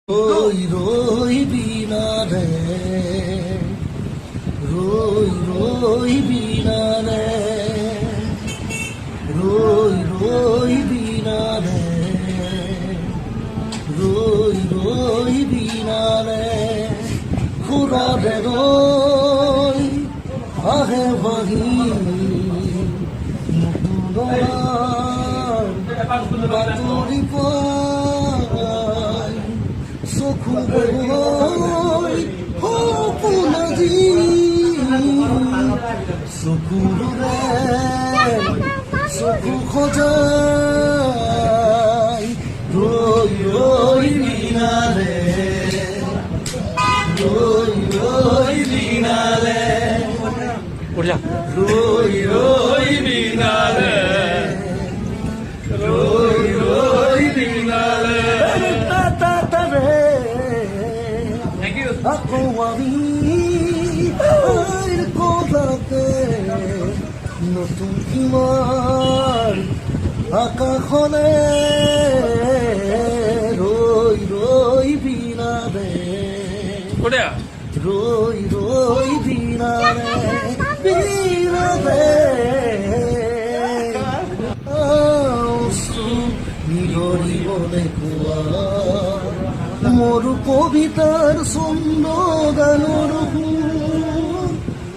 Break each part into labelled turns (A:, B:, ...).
A: রই রই বিনা রে, রই রই বিনা রে, রই রই বিনা রে, রই রই বিনা রে, খুরা রে রই আহে বাহি বাতুরি পাই চকু বৈ সপোনাজি চকুৰে চকু সজাই ৰৈ ৰৈ বিনালে, ৰৈ ৰৈ বিনালে, ৰৈ ৰৈ বিনালে, রই রই বিনালে তাতারে আকো আমি আইর কোলাতে নতুন কিমার আকাশলে রই রই বিনালে, রই রই বিনালে বিনালে নিগরিবনে কোৱা মোৰ কবিতাৰ ছন্দ গানৰ সুৰ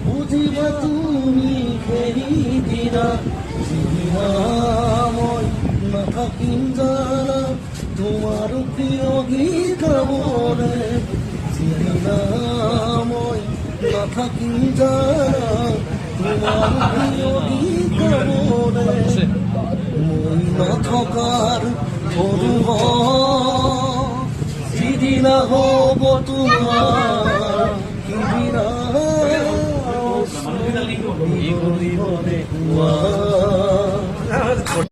A: বুজিবা তুমি সেইদিনা যিদিনা মই নাথাকিম জানা তোমাৰ প্ৰিয় গীত গাবলে, যিদিনা মই নাথাকিম জানা তোমাৰ প্ৰিয় গীত গাবলে, মই নথকাৰ অনুভৱ যিদিনা হ'ব তোমাৰ সিদিনা নিগৰিবনে কোৱা